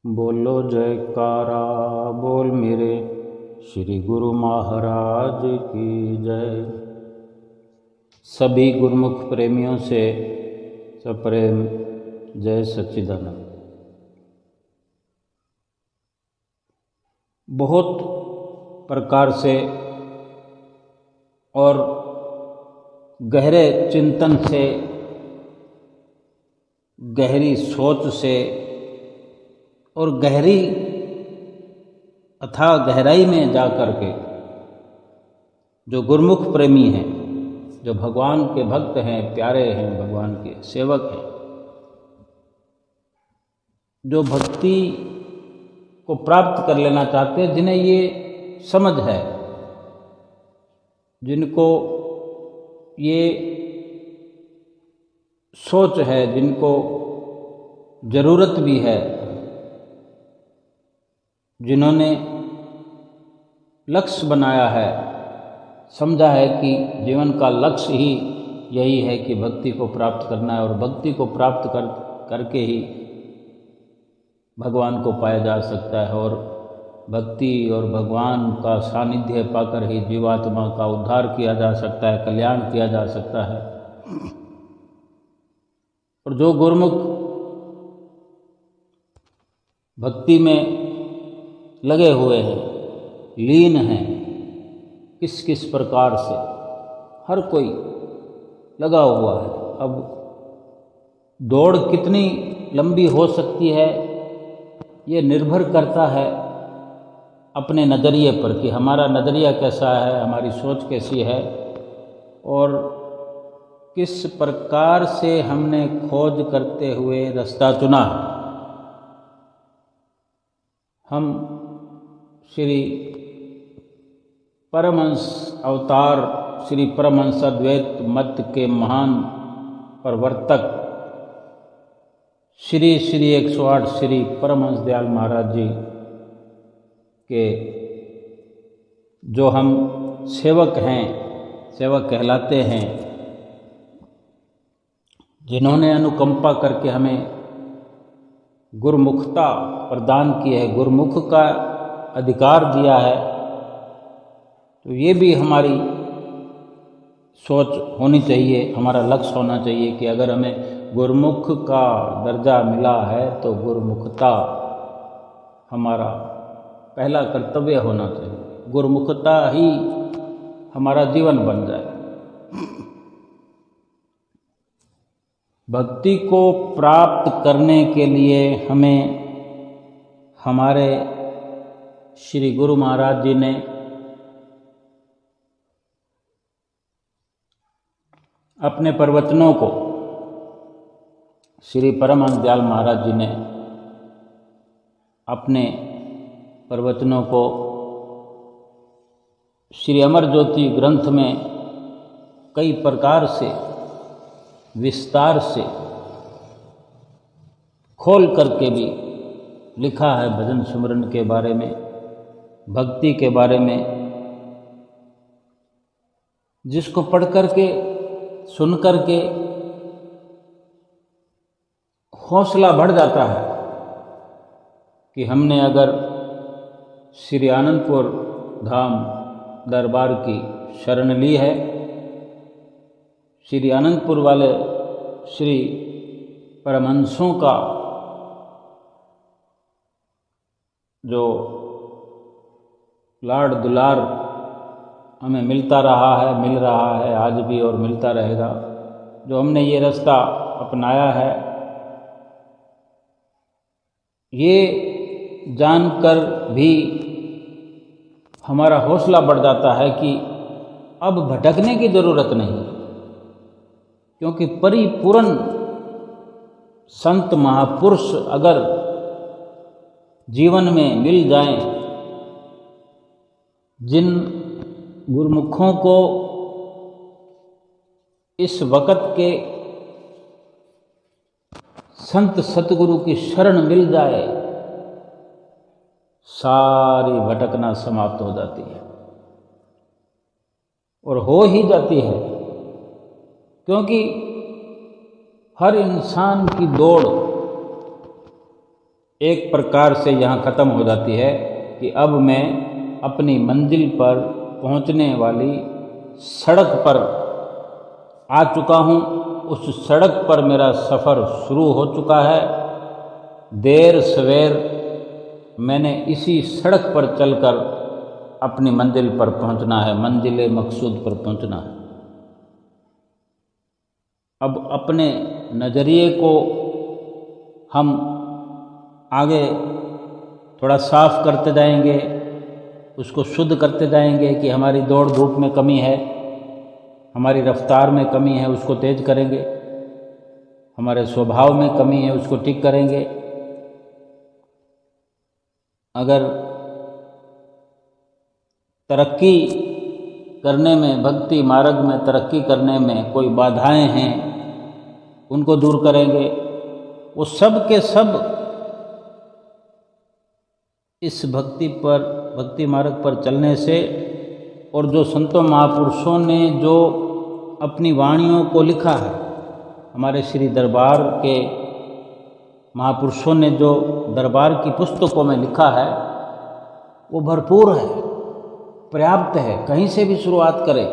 बोलो जयकारा बोल मेरे श्री गुरु महाराज की जय। सभी गुरुमुख प्रेमियों से सप्रेम जय सच्चिदानंद। बहुत प्रकार से और गहरे चिंतन से, गहरी सोच से और गहरी अथाह गहराई में जा कर के जो गुरुमुख प्रेमी हैं, जो भगवान के भक्त हैं, प्यारे हैं, भगवान के सेवक हैं, जो भक्ति को प्राप्त कर लेना चाहते हैं, जिन्हें ये समझ है, जिनको ये सोच है, जिनको ज़रूरत भी है, जिन्होंने लक्ष्य बनाया है, समझा है कि जीवन का लक्ष्य ही यही है कि भक्ति को प्राप्त करना है और भक्ति को प्राप्त करके ही भगवान को पाया जा सकता है और भक्ति और भगवान का सानिध्य पाकर ही जीवात्मा का उद्धार किया जा सकता है, कल्याण किया जा सकता है। और जो गुरुमुख भक्ति में लगे हुए हैं, लीन हैं, किस किस प्रकार से हर कोई लगा हुआ है। अब दौड़ कितनी लंबी हो सकती है ये निर्भर करता है अपने नज़रिए पर कि हमारा नज़रिया कैसा है, हमारी सोच कैसी है और किस प्रकार से हमने खोज करते हुए रास्ता चुना। हम श्री परमहंस अवतार श्री परमहंस अद्वैत मत के महान प्रवर्तक श्री 108 श्री परमहंस दयाल महाराज जी के जो हम सेवक हैं, सेवक कहलाते हैं, जिन्होंने अनुकंपा करके हमें गुरुमुखता प्रदान की है, गुरुमुख का अधिकार दिया है, तो ये भी हमारी सोच होनी चाहिए, हमारा लक्ष्य होना चाहिए कि अगर हमें गुरुमुख का दर्जा मिला है तो गुरुमुखता हमारा पहला कर्तव्य होना चाहिए, गुरुमुखता ही हमारा जीवन बन जाए। भक्ति को प्राप्त करने के लिए हमें हमारे श्री गुरु महाराज जी ने अपने प्रवचनों को, श्री परमहंस दयाल महाराज जी ने अपने प्रवचनों को श्री अमर ज्योति ग्रंथ में कई प्रकार से विस्तार से खोल करके भी लिखा है। भजन सिमरन के बारे में, भक्ति के बारे में, जिसको पढ़ करके सुन करके हौसला बढ़ जाता है कि हमने अगर श्री आनंदपुर धाम दरबार की शरण ली है, श्री आनंदपुर वाले श्री परमहंसों का जो लाड़ दुलार हमें मिलता रहा है, मिल रहा है आज भी और मिलता रहेगा, जो हमने ये रास्ता अपनाया है, ये जानकर भी हमारा हौसला बढ़ जाता है कि अब भटकने की ज़रूरत नहीं, क्योंकि परिपूर्ण संत महापुरुष अगर जीवन में मिल जाएं, जिन गुरुमुखों को इस वक़्त के संत सतगुरु की शरण मिल जाए, सारी भटकना समाप्त हो जाती है और हो ही जाती है, क्योंकि हर इंसान की दौड़ एक प्रकार से यहाँ ख़त्म हो जाती है कि अब मैं अपनी मंजिल पर पहुँचने वाली सड़क पर आ चुका हूँ। उस सड़क पर मेरा सफ़र शुरू हो चुका है। देर सवेर मैंने इसी सड़क पर चलकर अपनी मंजिल पर पहुँचना है, मंजिल मकसूद पर पहुँचना है। अब अपने नज़रिए को हम आगे थोड़ा साफ करते जाएंगे, उसको शुद्ध करते जाएंगे कि हमारी दौड़ धूप में कमी है, हमारी रफ्तार में कमी है, उसको तेज करेंगे, हमारे स्वभाव में कमी है, उसको ठीक करेंगे। अगर तरक्की करने में, भक्ति मार्ग में तरक्की करने में कोई बाधाएं हैं, उनको दूर करेंगे। वो सब के सब इस भक्ति मार्ग पर चलने से, और जो संतों महापुरुषों ने जो अपनी वाणियों को लिखा है, हमारे श्री दरबार के महापुरुषों ने जो दरबार की पुस्तकों में लिखा है, वो भरपूर है, पर्याप्त है। कहीं से भी शुरुआत करें,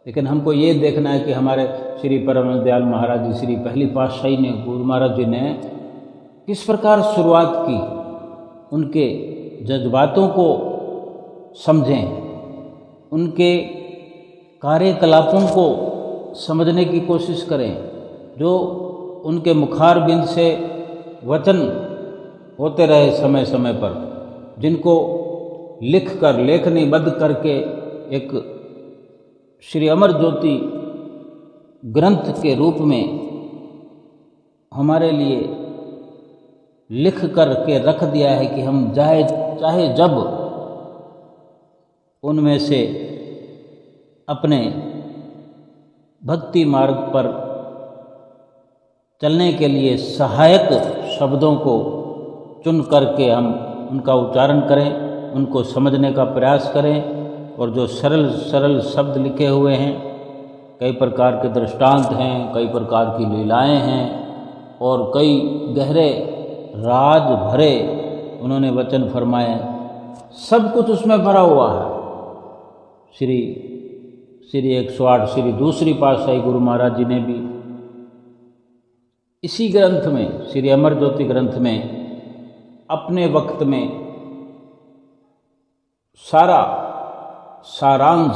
लेकिन हमको ये देखना है कि हमारे श्री परम दयाल महाराज जी, श्री पहली पातशाही ने, गुरु महाराज जी ने किस प्रकार शुरुआत की, उनके जज्बातों को समझें, उनके कार्यकलापों को समझने की कोशिश करें। जो उनके मुखार बिंद से वचन होते रहे समय समय पर, जिनको लिख कर, लेखनीबद्ध करके एक श्री अमर ज्योति ग्रंथ के रूप में हमारे लिए लिख कर के रख दिया है कि हम चाहे जब उनमें से अपने भक्ति मार्ग पर चलने के लिए सहायक शब्दों को चुन करके हम उनका उच्चारण करें, उनको समझने का प्रयास करें। और जो सरल सरल शब्द लिखे हुए हैं, कई प्रकार के दृष्टांत हैं, कई प्रकार की लीलाएं हैं, और कई गहरे राज भरे उन्होंने वचन फरमाए, सब कुछ उसमें भरा हुआ है। श्री 108 श्री दूसरी पातशाही गुरु महाराज जी ने भी इसी ग्रंथ में, श्री अमर ज्योति ग्रंथ में, अपने वक्त में सारा सारांश,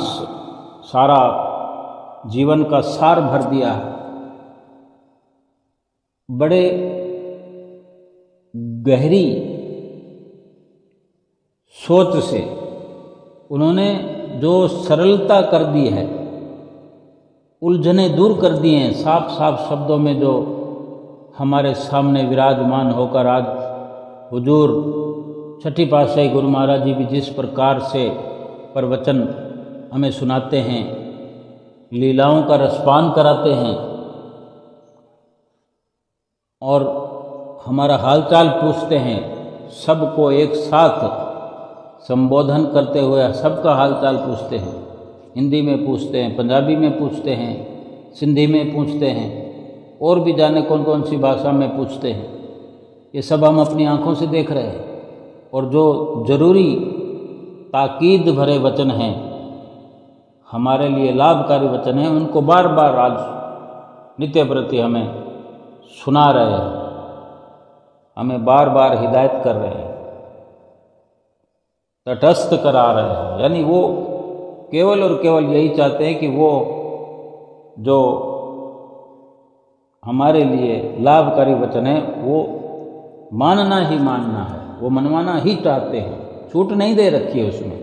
सारा जीवन का सार भर दिया है। बड़े गहरी सोच से उन्होंने जो सरलता कर दी है, उलझने दूर कर दिए हैं, साफ साफ शब्दों में जो हमारे सामने विराजमान होकर आज हुजूर छठी पातशाही गुरु महाराज जी भी जिस प्रकार से प्रवचन हमें सुनाते हैं, लीलाओं का रसपान कराते हैं और हमारा हालचाल पूछते हैं, सबको एक साथ संबोधन करते हुए सबका हालचाल पूछते हैं। हिंदी में पूछते हैं, पंजाबी में पूछते हैं, सिंधी में पूछते हैं, और भी जाने कौन कौन सी भाषा में पूछते हैं। ये सब हम अपनी आँखों से देख रहे हैं। और जो जरूरी ताकीद भरे वचन हैं, हमारे लिए लाभकारी वचन हैं, उनको बार बार आज नित्य प्रति हमें सुना रहे हैं, हमें बार बार हिदायत कर रहे हैं, तटस्थ करा रहे हैं। यानी वो केवल और केवल यही चाहते हैं कि वो जो हमारे लिए लाभकारी वचन है वो मानना ही मानना है, वो मनवाना ही चाहते हैं, छूट नहीं दे रखी है उसमें।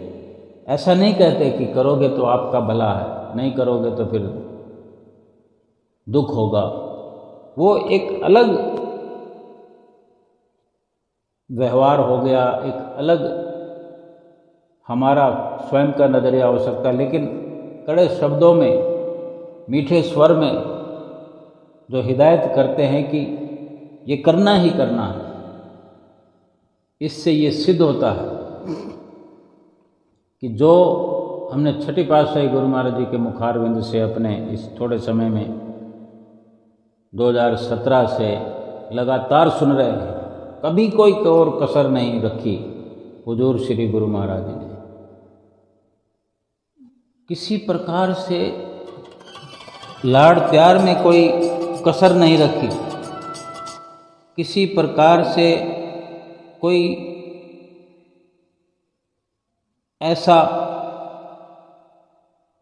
ऐसा नहीं कहते कि करोगे तो आपका भला है, नहीं करोगे तो फिर दुख होगा। वो एक अलग व्यवहार हो गया, एक अलग हमारा स्वयं का नज़रिया हो सकता है, लेकिन कड़े शब्दों में, मीठे स्वर में जो हिदायत करते हैं कि ये करना ही करना है। इससे ये सिद्ध होता है कि जो हमने छठी पातशाही गुरु महाराज जी के मुखारविंद से अपने इस थोड़े समय में 2017 से लगातार सुन रहे हैं, कभी कोई और कसर नहीं रखी हुजूर श्री गुरु महाराज जी ने। किसी प्रकार से लाड़ प्यार में कोई कसर नहीं रखी, किसी प्रकार से कोई ऐसा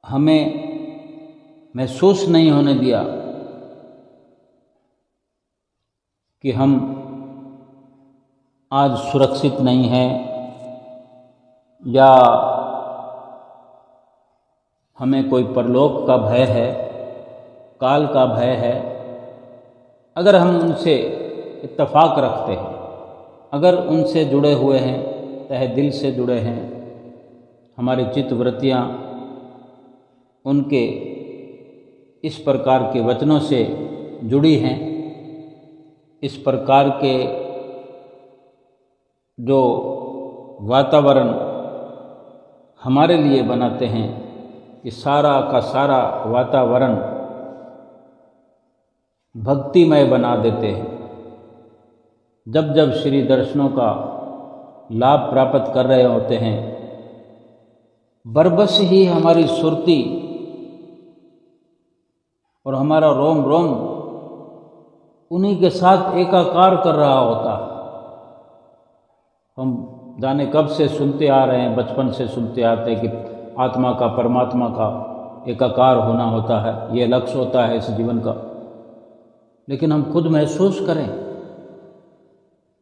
हमें महसूस नहीं होने दिया कि हम आज सुरक्षित नहीं हैं या हमें कोई परलोक का भय है, काल का भय है। अगर हम उनसे इत्तेफाक रखते हैं, अगर उनसे जुड़े हुए हैं, तहे दिल से जुड़े हैं, हमारी चित्तवृत्तियाँ उनके इस प्रकार के वचनों से जुड़ी हैं, इस प्रकार के जो वातावरण हमारे लिए बनाते हैं, कि सारा का सारा वातावरण भक्तिमय बना देते हैं। जब जब श्री दर्शनों का लाभ प्राप्त कर रहे होते हैं, बरबस ही हमारी सुरती और हमारा रोम रोम उन्हीं के साथ एकाकार कर रहा होता। हम जाने कब से सुनते आ रहे हैं, बचपन से सुनते आते हैं कि आत्मा का परमात्मा का एकाकार होना होता है, ये लक्ष्य होता है इस जीवन का। लेकिन हम खुद महसूस करें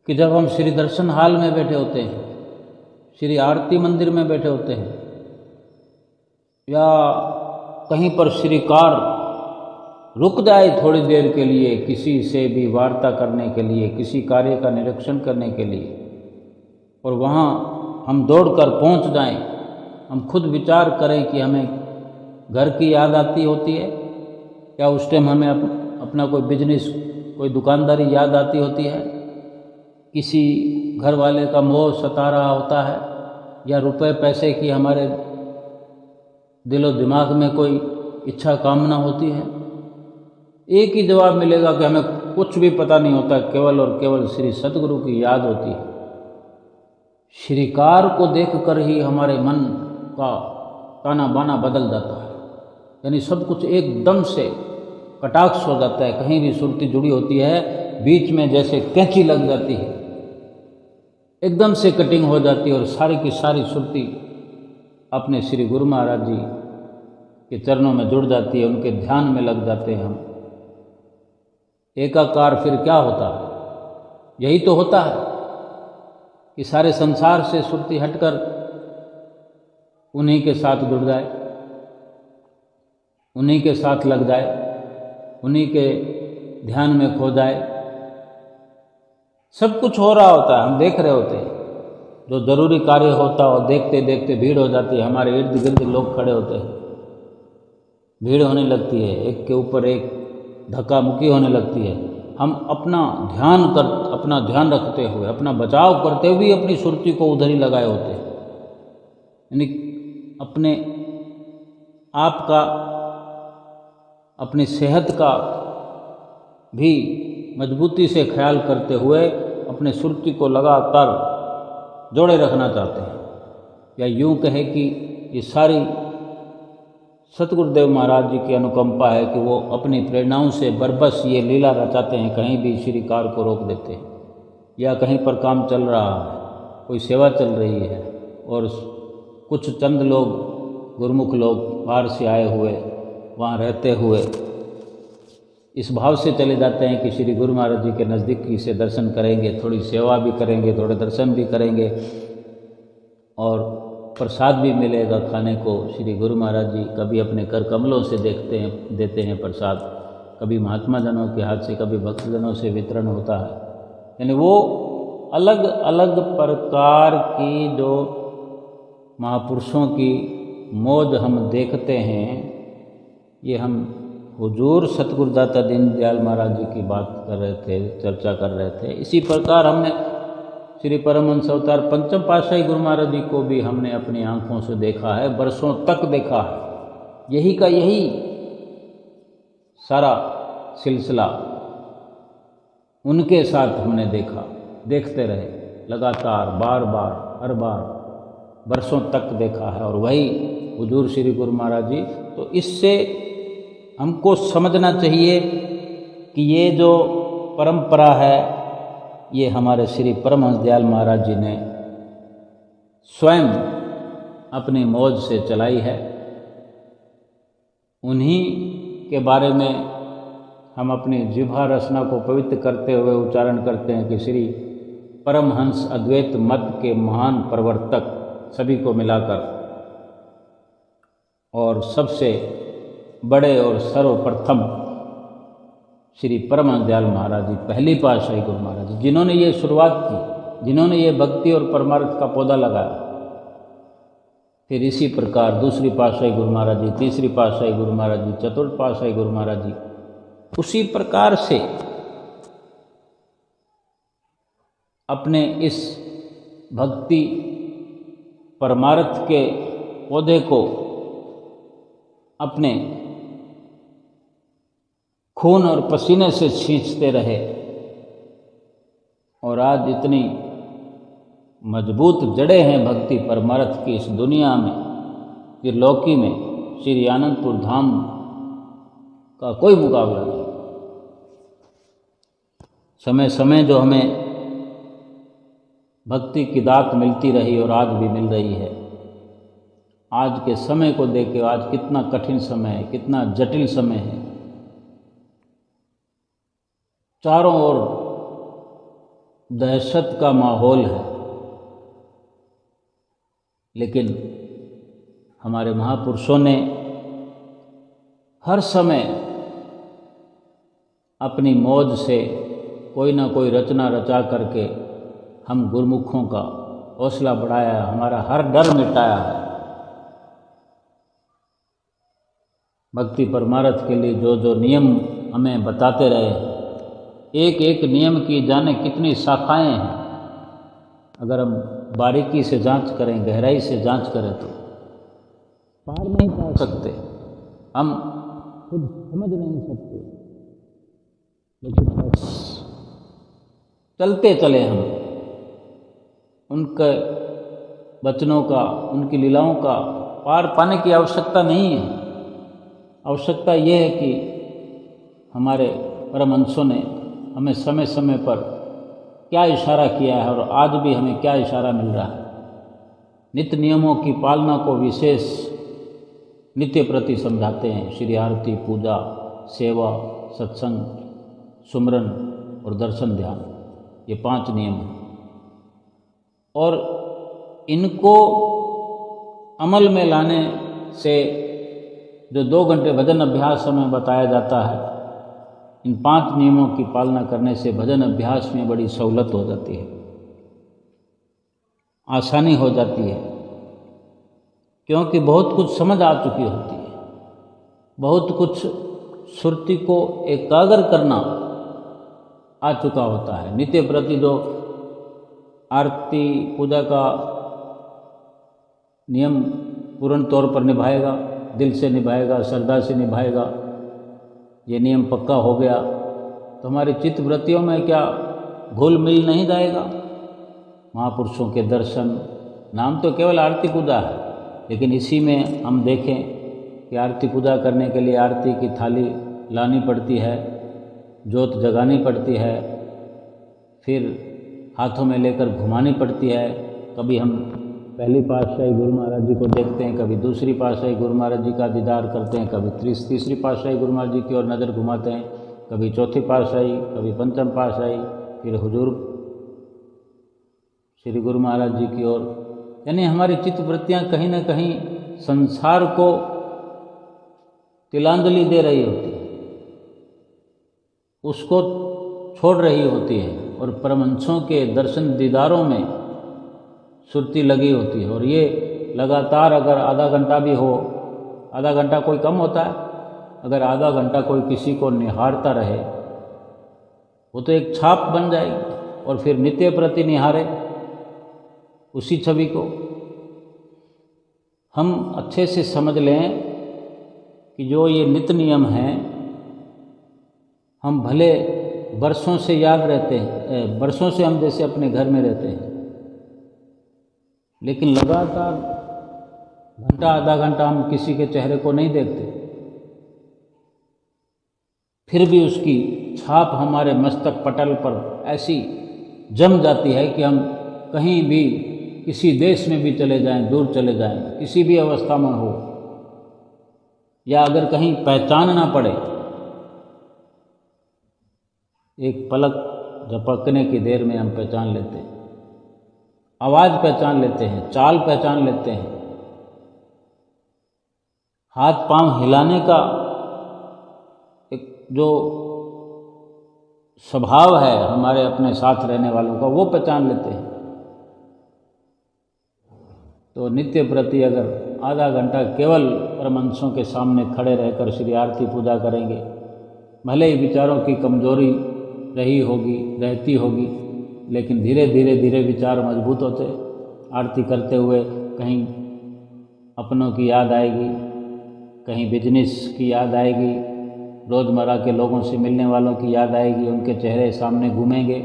कि जब हम श्री दर्शन हाल में बैठे होते हैं, श्री आरती मंदिर में बैठे होते हैं, या कहीं पर श्रीकार रुक जाए थोड़ी देर के लिए किसी से भी वार्ता करने के लिए, किसी कार्य का निरीक्षण करने के लिए, और वहाँ हम दौड़कर पहुँच जाएं, हम खुद विचार करें कि हमें घर की याद आती होती है, या उस टाइम हमें अपना कोई बिजनेस, कोई दुकानदारी याद आती होती है, किसी घर वाले का मोह सता रहा होता है, या रुपए पैसे की हमारे दिलो दिमाग में कोई इच्छा कामना होती है। एक ही जवाब मिलेगा कि हमें कुछ भी पता नहीं होता, केवल और केवल श्री सतगुरु की याद होती है। श्रीकार को देखकर ही हमारे मन का ताना बाना बदल जाता है, यानी सब कुछ एकदम से कटाक्ष हो जाता है। कहीं भी सुरती जुड़ी होती है, बीच में जैसे कैंची लग जाती है, एकदम से कटिंग हो जाती है और सारी की सारी सुरती अपने श्री गुरु महाराज जी के चरणों में जुड़ जाती है, उनके ध्यान में लग जाते हैं हम। एकाकार फिर क्या होता है? यही तो होता है कि सारे संसार से सुरती हटकर उन्हीं के साथ जुड़ जाए, उन्हीं के साथ लग जाए, उन्हीं के ध्यान में खो जाए। सब कुछ हो रहा होता है, हम देख रहे होते हैं। जो जरूरी कार्य होता है, देखते देखते भीड़ हो जाती है, हमारे इर्द गिर्द लोग खड़े होते हैं, भीड़ होने लगती है, एक के ऊपर एक धक्का मुक्की होने लगती है। हम अपना ध्यान रखते हुए, अपना बचाव करते हुए अपनी सुरती को उधर ही लगाए होते हैं, यानी अपने आप का, अपनी सेहत का भी मजबूती से ख्याल करते हुए अपने सुरती को लगातार जोड़े रखना चाहते हैं। या यूँ कहें कि ये सारी सतगुरुदेव महाराज जी की अनुकंपा है कि वो अपनी प्रेरणाओं से बरबस ये लीला रचाते हैं। कहीं भी श्रीकार को रोक देते हैं, या कहीं पर काम चल रहा है, कोई सेवा चल रही है, और कुछ चंद लोग, गुरमुख लोग बाहर से आए हुए वहाँ रहते हुए इस भाव से चले जाते हैं कि श्री गुरु महाराज जी के नज़दीकी से दर्शन करेंगे, थोड़ी सेवा भी करेंगे, थोड़े दर्शन भी करेंगे, और प्रसाद भी मिलेगा खाने को। श्री गुरु महाराज जी कभी अपने कर कमलों से देते हैं प्रसाद, कभी महात्मा जनों के हाथ से, कभी भक्तजनों से वितरण होता है। यानी वो अलग अलग प्रकार की जो महापुरुषों की मौज हम देखते हैं, ये हम हुजूर सतगुरुदाता दीनदयाल महाराज जी की बात कर रहे थे, चर्चा कर रहे थे। इसी प्रकार हमने श्री परमहंस अवतार पंचम पातशाही गुरु महाराज जी को भी हमने अपनी आंखों से देखा है, बरसों तक देखा है। यही का यही सारा सिलसिला उनके साथ हमने देखा। देखते रहे, लगातार बार बार हर बार बरसों तक देखा है, और वही हुजूर श्री गुरु महाराज जी। तो इससे हमको समझना चाहिए कि ये जो परंपरा है ये हमारे श्री परमहंस दयाल महाराज जी ने स्वयं अपनी मौज से चलाई है। उन्हीं के बारे में हम अपनी जिह्वा रचना को पवित्र करते हुए उच्चारण करते हैं कि श्री परमहंस अद्वैत मत के महान प्रवर्तक सभी को मिलाकर और सबसे बड़े और सर्वप्रथम श्री परमहंस दयाल महाराज जी, पहली पातशाही गुरु महाराज जी, जिन्होंने ये शुरुआत की, जिन्होंने ये भक्ति और परमार्थ का पौधा लगाया। फिर इसी प्रकार दूसरी पातशाही गुरु महाराज जी, तीसरी पातशाही गुरु महाराज जी, चतुर्थ पातशाही गुरु महाराज जी, उसी प्रकार से अपने इस भक्ति परमार्थ के पौधे को अपने खून और पसीने से सींचते रहे, और आज इतनी मजबूत जड़ें हैं भक्ति परमार्थ की इस दुनिया में, त्रिलोकी में श्री आनंदपुर धाम का कोई मुकाबला नहीं। समय समय जो हमें भक्ति की दात मिलती रही और आज भी मिल रही है, आज के समय को देख के आज कितना कठिन समय है, कितना जटिल समय है। चारों ओर दहशत का माहौल है, लेकिन हमारे महापुरुषों ने हर समय अपनी मौज से कोई ना कोई रचना रचा करके हम गुरुमुखों का हौसला बढ़ाया है, हमारा हर डर मिटाया है। भक्ति परमार्थ के लिए जो जो नियम हमें बताते रहे, एक एक नियम की जाने कितनी शाखाएं हैं। अगर हम बारीकी से जांच करें, गहराई से जांच करें तो पार नहीं पा सकते, हम खुद समझ नहीं सकते, लेकिन बस चलते चले हम उनके वचनों का, उनकी लीलाओं का पार पाने की आवश्यकता नहीं है। आवश्यकता ये है कि हमारे परमहंसों ने हमें समय समय पर क्या इशारा किया है और आज भी हमें क्या इशारा मिल रहा है। नित्य नियमों की पालना को विशेष नित्य प्रति समझाते हैं। श्री आरती, पूजा, सेवा, सत्संग, सुमरन और दर्शन ध्यान, ये 5 नियम हैं, और इनको अमल में लाने से जो 2 घंटे भजन अभ्यास हमें बताया जाता है, इन 5 नियमों की पालना करने से भजन अभ्यास में बड़ी सहूलत हो जाती है, आसानी हो जाती है, क्योंकि बहुत कुछ समझ आ चुकी होती है, बहुत कुछ सुरती को एकाग्र करना आ चुका होता है। नित्य प्रति जो आरती पूजा का नियम पूर्ण तौर पर निभाएगा, दिल से निभाएगा, श्रद्धा से निभाएगा, ये नियम पक्का हो गया तो हमारी चित्त वृत्तियों में क्या घुल मिल नहीं जाएगा। महापुरुषों के दर्शन, नाम तो केवल आरती पूजा है, लेकिन इसी में हम देखें कि आरती पूजा करने के लिए आरती की थाली लानी पड़ती है, जोत जगानी पड़ती है, फिर हाथों में लेकर घुमानी पड़ती है। कभी हम पहली पातशाही गुरु महाराज जी को देखते हैं, कभी दूसरी पातशाही गुरु महाराज जी का दीदार करते हैं, कभी तीसरी पातशाही गुरु महाराज जी की ओर नज़र घुमाते हैं, कभी चौथी पातशाही, कभी पंचम पातशाही, फिर हुजूर श्री गुरु महाराज जी की ओर। यानी हमारी चित्त वृत्तियाँ कहीं ना कहीं संसार को तिलांजलि दे रही होती है, उसको छोड़ रही होती है, और परमहंसों के दर्शन दीदारों में सुरती लगी होती है। और ये लगातार अगर आधा घंटा भी हो, आधा घंटा कोई कम होता है, अगर आधा घंटा कोई किसी को निहारता रहे, वो तो एक छाप बन जाएगी, और फिर नित्य प्रति निहारे उसी छवि को। हम अच्छे से समझ लें कि जो ये नित्य नियम हैं, हम भले बरसों से याद रहते हैं, बरसों से हम जैसे अपने घर में रहते हैं, लेकिन लगातार घंटा आधा घंटा हम किसी के चेहरे को नहीं देखते, फिर भी उसकी छाप हमारे मस्तक पटल पर ऐसी जम जाती है कि हम कहीं भी किसी देश में भी चले जाएं, दूर चले जाएं, किसी भी अवस्था में हो, या अगर कहीं पहचान ना पड़े, एक पलक झपकने की देर में हम पहचान लेते हैं, आवाज़ पहचान लेते हैं, चाल पहचान लेते हैं, हाथ पांव हिलाने का एक जो स्वभाव है हमारे अपने साथ रहने वालों का, वो पहचान लेते हैं। तो नित्य प्रति अगर आधा घंटा केवल परमहंसों के सामने खड़े रहकर श्री आरती पूजा करेंगे, भले ही विचारों की कमजोरी रहती होगी, लेकिन धीरे धीरे विचार मजबूत होते, आरती करते हुए कहीं अपनों की याद आएगी, कहीं बिजनेस की याद आएगी, रोज़मर्रा के लोगों से मिलने वालों की याद आएगी, उनके चेहरे सामने घूमेंगे,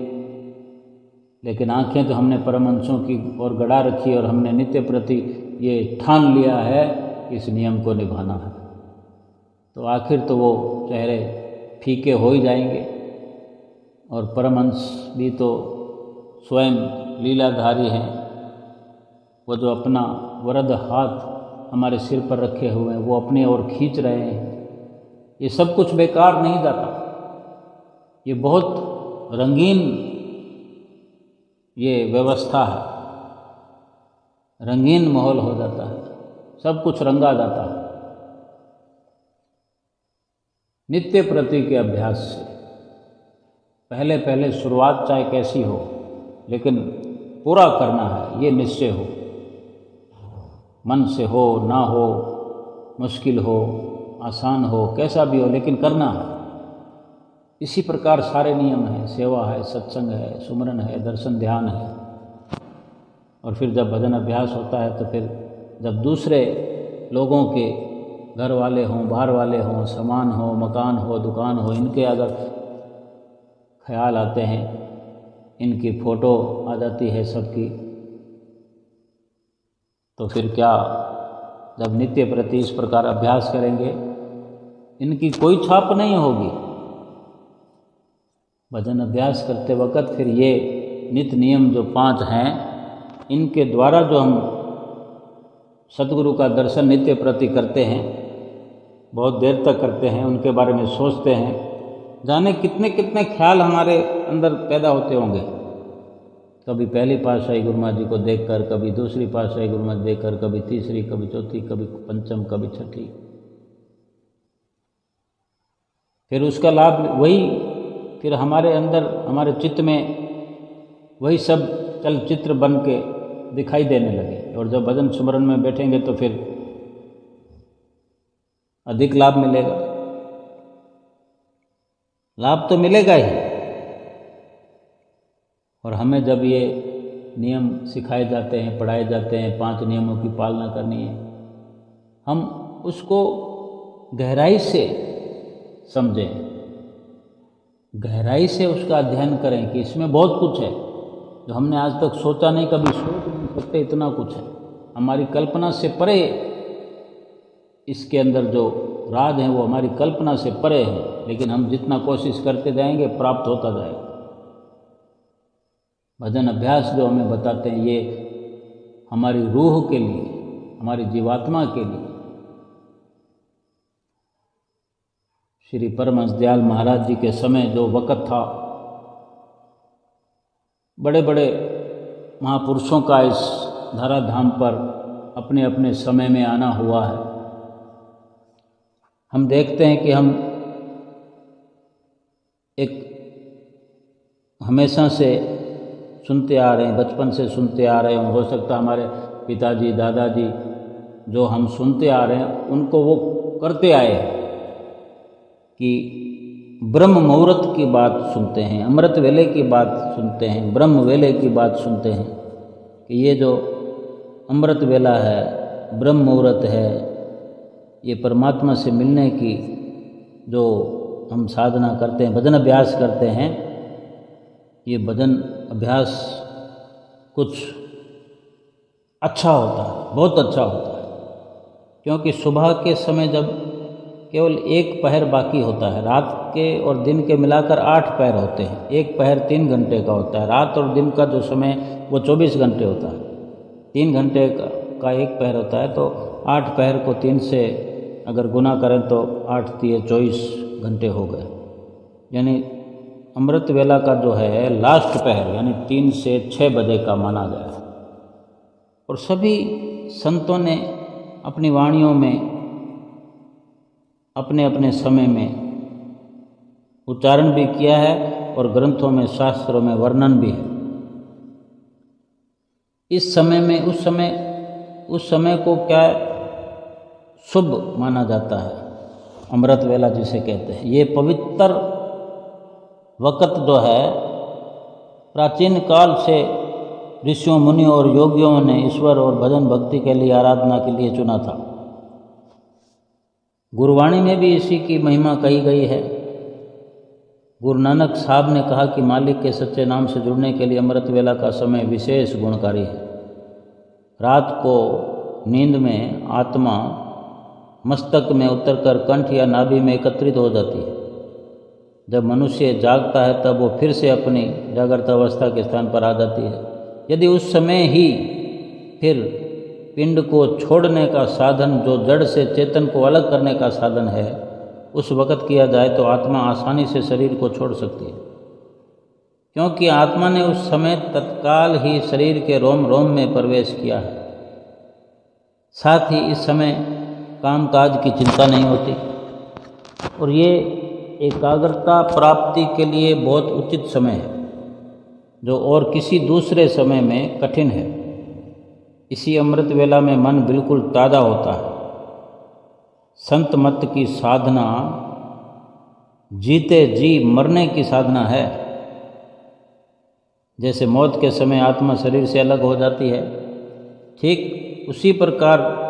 लेकिन आंखें तो हमने परमहंसों की ओर गड़ा रखी और हमने नित्य प्रति ये ठान लिया है कि इस नियम को निभाना है, तो आखिर तो वो चेहरे फीके हो ही जाएंगे। और परमहंस भी तो स्वयं लीलाधारी हैं, वो जो अपना वरद हाथ हमारे सिर पर रखे हुए हैं वो अपने ओर खींच रहे हैं, ये सब कुछ बेकार नहीं जाता, ये बहुत रंगीन ये व्यवस्था है, रंगीन माहौल हो जाता है, सब कुछ रंगा जाता है नित्य प्रति के अभ्यास से। पहले पहले शुरुआत चाहे कैसी हो, लेकिन पूरा करना है, ये निश्चय हो, मन से हो ना हो, मुश्किल हो आसान हो, कैसा भी हो, लेकिन करना है। इसी प्रकार सारे नियम हैं, सेवा है, सत्संग है, सुमरन है, दर्शन ध्यान है। और फिर जब भजन अभ्यास होता है तो फिर जब दूसरे लोगों के घर वाले हों, बाहर वाले हों, सामान हो, मकान हो, दुकान हो, इनके अगर ख्याल आते हैं, इनकी फ़ोटो आ जाती है सबकी, तो फिर क्या, जब नित्य प्रति इस प्रकार अभ्यास करेंगे, इनकी कोई छाप नहीं होगी। भजन अभ्यास करते वक्त फिर ये नित्य नियम जो 5 हैं, इनके द्वारा जो हम सद्गुरु का दर्शन नित्य प्रति करते हैं, बहुत देर तक करते हैं, उनके बारे में सोचते हैं, जाने कितने कितने ख्याल हमारे अंदर पैदा होते होंगे। कभी पहली पातशाही गुरु महाराज जी को देखकर, कभी दूसरी पातशाही गुरु महाराज देखकर, कभी तीसरी, कभी चौथी, कभी पंचम, कभी छठी। फिर उसका लाभ वही, फिर हमारे अंदर, हमारे चित्त में वही सब चलचित्र बन के दिखाई देने लगे। और जब भजन सुमरन में बैठेंगे तो फिर अधिक लाभ मिलेगा, लाभ तो मिलेगा ही। और हमें जब ये नियम सिखाए जाते हैं, पढ़ाए जाते हैं, 5 नियमों की पालना करनी है, हम उसको गहराई से समझें, गहराई से उसका अध्ययन करें कि इसमें बहुत कुछ है जो हमने आज तक सोचा नहीं, कभी सोच नहीं सकते, इतना कुछ है, हमारी कल्पना से परे। इसके अंदर जो राज हैं वो हमारी कल्पना से परे हैं, लेकिन हम जितना कोशिश करते जाएंगे प्राप्त होता जाएगा। भजन अभ्यास जो हमें बताते हैं, ये हमारी रूह के लिए, हमारी जीवात्मा के लिए। श्री परमहंस दयाल महाराज जी के समय जो वक़्त था, बड़े बड़े महापुरुषों का इस धराधाम पर अपने अपने समय में आना हुआ है। हम देखते हैं कि हम एक हमेशा से सुनते आ रहे हैं, बचपन से सुनते आ रहे हैं, हो सकता हमारे पिताजी दादाजी जो हम सुनते आ रहे हैं उनको वो करते आए हैं कि ब्रह्म मुहूर्त की बात सुनते हैं, अमृत वेले की बात सुनते हैं, ब्रह्म वेले की बात सुनते हैं कि ये जो अमृत वेला है, ब्रह्म मुहूर्त है, ये परमात्मा से मिलने की जो हम साधना करते हैं, भजन अभ्यास करते हैं, ये भजन अभ्यास कुछ अच्छा होता है, बहुत अच्छा होता है। क्योंकि सुबह के समय जब केवल एक पहर बाकी होता है, रात के और दिन के मिलाकर 8 पहर होते हैं, एक पहर 3 घंटे का होता है, रात और दिन का जो समय वो 24 घंटे होता है, 3 घंटे का एक पहर होता है, तो 8 पहर को 3 से अगर गुना करें तो 8 3 24 घंटे हो गए। यानी अमृत वेला का जो है लास्ट पहर यानी 3 से 6 बजे का माना गया है। और सभी संतों ने अपनी वाणियों में अपने अपने समय में उच्चारण भी किया है और ग्रंथों में, शास्त्रों में वर्णन भी है। इस समय में उस समय को क्या शुभ माना जाता है, अमृत वेला जिसे कहते हैं। ये पवित्र वक़्त जो है प्राचीन काल से ऋषियों, मुनियों और योगियों ने ईश्वर और भजन भक्ति के लिए, आराधना के लिए चुना था। गुरुवाणी में भी इसी की महिमा कही गई है। गुरु नानक साहब ने कहा कि मालिक के सच्चे नाम से जुड़ने के लिए अमृत वेला का समय विशेष गुणकारी है। रात को नींद में आत्मा मस्तक में उतरकर कंठ या नाभि में एकत्रित हो जाती है। जब मनुष्य जागता है तब वो फिर से अपनी जागृत अवस्था के स्थान पर आ जाती है। यदि उस समय ही फिर पिंड को छोड़ने का साधन, जो जड़ से चेतन को अलग करने का साधन है, उस वक़्त किया जाए तो आत्मा आसानी से शरीर को छोड़ सकती है। क्योंकि आत्मा ने उस समय तत्काल ही शरीर के रोम रोम में प्रवेश किया है। साथ ही इस समय काम काज की चिंता नहीं होती और ये एकाग्रता प्राप्ति के लिए बहुत उचित समय है, जो और किसी दूसरे समय में कठिन है। इसी अमृत वेला में मन बिल्कुल ताज़ा होता है। संत मत की साधना जीते जी मरने की साधना है। जैसे मौत के समय आत्मा शरीर से अलग हो जाती है, ठीक उसी प्रकार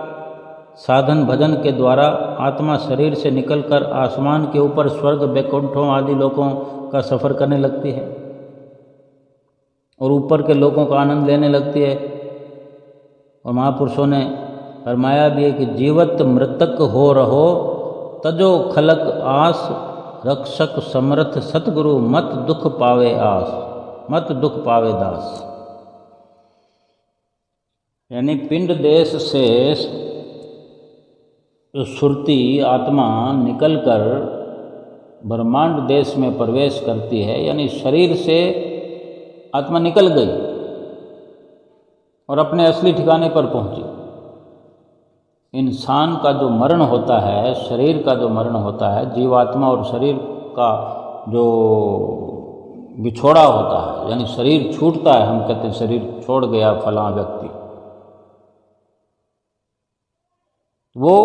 साधन भजन के द्वारा आत्मा शरीर से निकलकर आसमान के ऊपर स्वर्ग, वैकुंठों आदि लोकों का सफ़र करने लगती है और ऊपर के लोगों का आनंद लेने लगती है। और महापुरुषों ने फरमाया भी है कि जीवत मृतक हो रहो, तजो खलक आस, रक्षक समर्थ सतगुरु, मत दुख पावे आस, मत दुख पावे दास। यानी पिंड देश से सुरती आत्मा निकलकर ब्रह्मांड देश में प्रवेश करती है, यानी शरीर से आत्मा निकल गई और अपने असली ठिकाने पर पहुंची। इंसान का जो मरण होता है, शरीर का जो मरण होता है, जीवात्मा और शरीर का जो बिछोड़ा होता है, यानी शरीर छूटता है, हम कहते हैं शरीर छोड़ गया फलां व्यक्ति, वो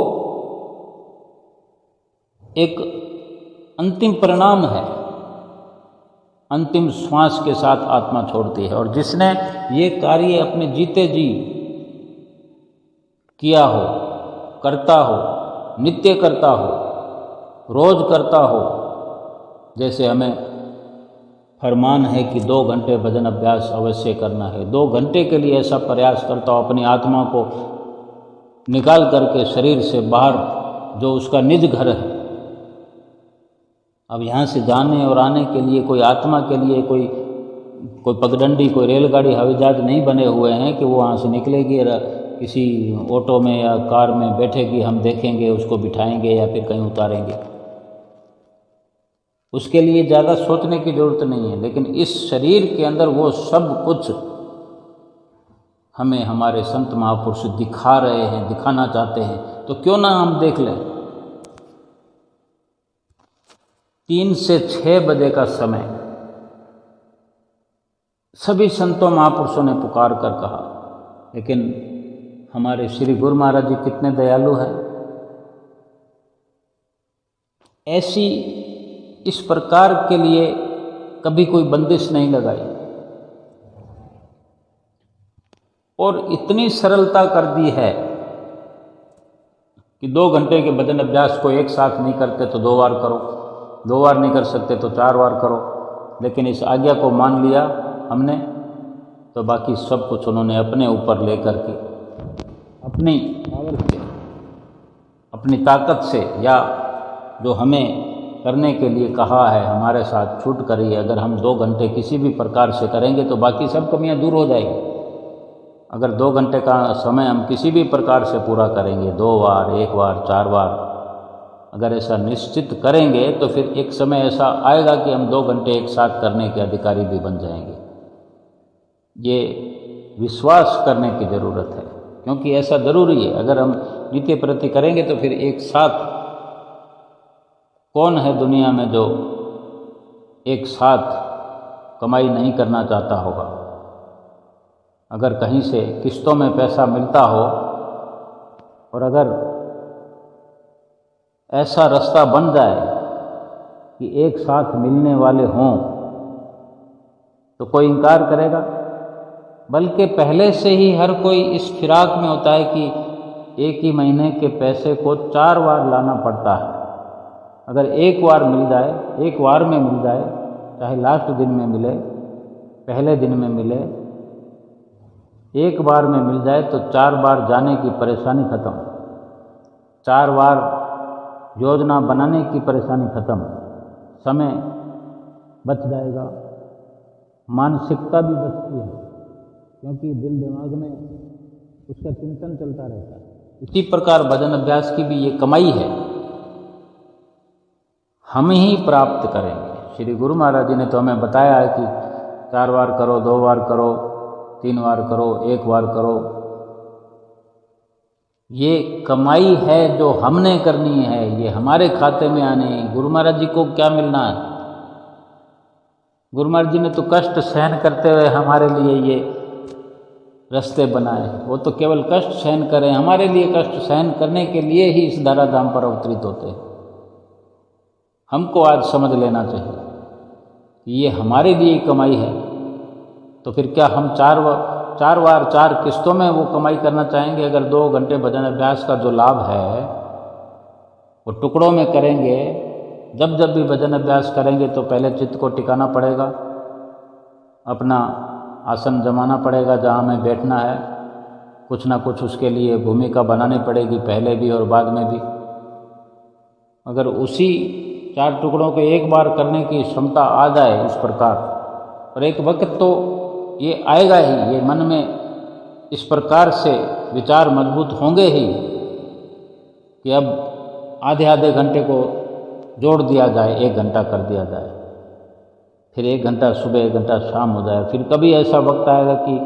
एक अंतिम परिणाम है। अंतिम श्वास के साथ आत्मा छोड़ती है। और जिसने ये कार्य अपने जीते जी किया हो, करता हो, नित्य करता हो, रोज करता हो, जैसे हमें फरमान है कि 2 घंटे भजन अभ्यास अवश्य करना है, 2 घंटे के लिए ऐसा प्रयास करता हो अपनी आत्मा को निकाल करके शरीर से बाहर, जो उसका निज घर है। अब यहाँ से जाने और आने के लिए कोई आत्मा के लिए कोई पगडंडी, कोई रेलगाड़ी, हवाई जहाज नहीं बने हुए हैं कि वो वहाँ से निकलेगी किसी ऑटो में या कार में बैठेगी, हम देखेंगे, उसको बिठाएंगे या फिर कहीं उतारेंगे। उसके लिए ज़्यादा सोचने की ज़रूरत नहीं है। लेकिन इस शरीर के अंदर वो सब कुछ हमें हमारे संत महापुरुष दिखा रहे हैं, दिखाना चाहते हैं, तो क्यों ना हम देख लें। 3 से 6 बजे का समय सभी संतों महापुरुषों ने पुकार कर कहा, लेकिन हमारे श्री गुरु महाराज जी कितने दयालु हैं। ऐसी इस प्रकार के लिए कभी कोई बंदिश नहीं लगाई और इतनी सरलता कर दी है कि 2 घंटे के भजन अभ्यास को एक साथ नहीं करते तो 2 बार करो, 2 बार नहीं कर सकते तो 4 बार करो, लेकिन इस आज्ञा को मान लिया हमने तो बाकी सब कुछ उन्होंने अपने ऊपर लेकर के अपनी पावर से, अपनी ताकत से, या जो हमें करने के लिए कहा है हमारे साथ छूट करी है। अगर हम 2 घंटे किसी भी प्रकार से करेंगे तो बाकी सब कमियां दूर हो जाएगी। अगर 2 घंटे का समय हम किसी भी प्रकार से पूरा करेंगे, 2 बार, 1 बार, 4 बार, अगर ऐसा निश्चित करेंगे तो फिर एक समय ऐसा आएगा कि हम 2 घंटे एक साथ करने के अधिकारी भी बन जाएंगे। ये विश्वास करने की ज़रूरत है, क्योंकि ऐसा ज़रूरी है। अगर हम नित्य प्रति करेंगे तो फिर एक साथ, कौन है दुनिया में जो एक साथ कमाई नहीं करना चाहता होगा। अगर कहीं से किस्तों में पैसा मिलता हो और अगर ऐसा रास्ता बन जाए कि एक साथ मिलने वाले हों तो कोई इनकार करेगा? बल्कि पहले से ही हर कोई इस फिराक में होता है कि एक ही महीने के पैसे को 4 बार लाना पड़ता है। अगर एक बार मिल जाए, एक बार में मिल जाए, चाहे लास्ट दिन में मिले, पहले दिन में मिले, एक बार में मिल जाए तो 4 बार जाने की परेशानी खत्म, 4 बार योजना बनाने की परेशानी खत्म, समय बच जाएगा, मानसिकता भी बचती है, क्योंकि दिल दिमाग में उसका चिंतन चलता रहता है। इसी प्रकार भजन अभ्यास की भी ये कमाई है, हम ही प्राप्त करेंगे। श्री गुरु महाराज जी ने तो हमें बताया है कि 4 बार करो, 2 बार करो, 3 बार करो, 1 बार करो। ये कमाई है जो हमने करनी है, ये हमारे खाते में आने है। गुरु महाराज जी को क्या मिलना है? गुरु महाराज जी ने तो कष्ट सहन करते हुए हमारे लिए ये रास्ते बनाए। वो तो केवल कष्ट सहन करें, हमारे लिए कष्ट सहन करने के लिए ही इस धराधाम पर अवतरित होते हैं। हमको आज समझ लेना चाहिए कि ये हमारे लिए कमाई है। तो फिर क्या हम 4 बार 4 किस्तों में वो कमाई करना चाहेंगे? अगर 2 घंटे भजन अभ्यास का जो लाभ है वो टुकड़ों में करेंगे, जब जब भी भजन अभ्यास करेंगे तो पहले चित्त को टिकाना पड़ेगा, अपना आसन जमाना पड़ेगा जहाँ हमें बैठना है, कुछ ना कुछ उसके लिए भूमिका बनानी पड़ेगी, पहले भी और बाद में भी। अगर उसी 4 टुकड़ों को एक बार करने की क्षमता आ जाए इस प्रकार, और एक वक्त तो ये आएगा ही, ये मन में इस प्रकार से विचार मजबूत होंगे ही कि अब आधे घंटे को जोड़ दिया जाए, 1 घंटा कर दिया जाए, फिर 1 घंटा सुबह, 1 घंटा शाम हो जाए। फिर कभी ऐसा वक्त आएगा कि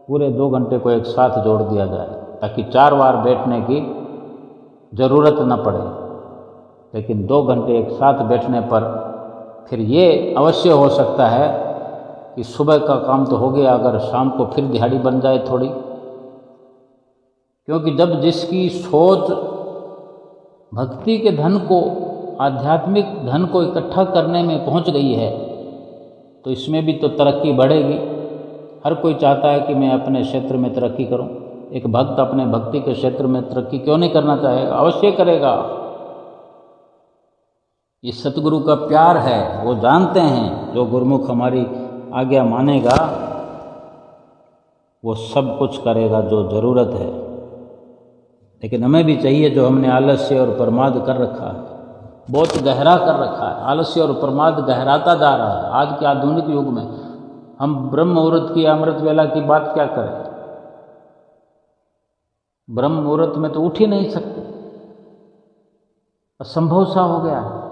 पूरे 2 घंटे को एक साथ जोड़ दिया जाए, ताकि 4 बार बैठने की ज़रूरत न पड़े। लेकिन 2 घंटे एक साथ बैठने पर फिर ये अवश्य हो सकता है कि सुबह का काम तो हो गया, अगर शाम को फिर दिहाड़ी बन जाए थोड़ी। क्योंकि जब जिसकी सोच भक्ति के धन को, आध्यात्मिक धन को इकट्ठा करने में पहुंच गई है, तो इसमें भी तो तरक्की बढ़ेगी। हर कोई चाहता है कि मैं अपने क्षेत्र में तरक्की करूं। एक भक्त अपने भक्ति के क्षेत्र में तरक्की क्यों नहीं करना चाहेगा? अवश्य करेगा। ये सतगुरु का प्यार है, वो जानते हैं जो गुरुमुख हमारी आज्ञा मानेगा वो सब कुछ करेगा जो ज़रूरत है। लेकिन हमें भी चाहिए, जो हमने आलस्य और प्रमाद कर रखा है, बहुत गहरा कर रखा है, आलस्य और प्रमाद गहराता जा रहा है। आज के आधुनिक युग में हम ब्रह्म मुहूर्त की, अमृत वेला की बात क्या करें? ब्रह्म मुहूर्त में तो उठ ही नहीं सकते, असंभव सा हो गया है।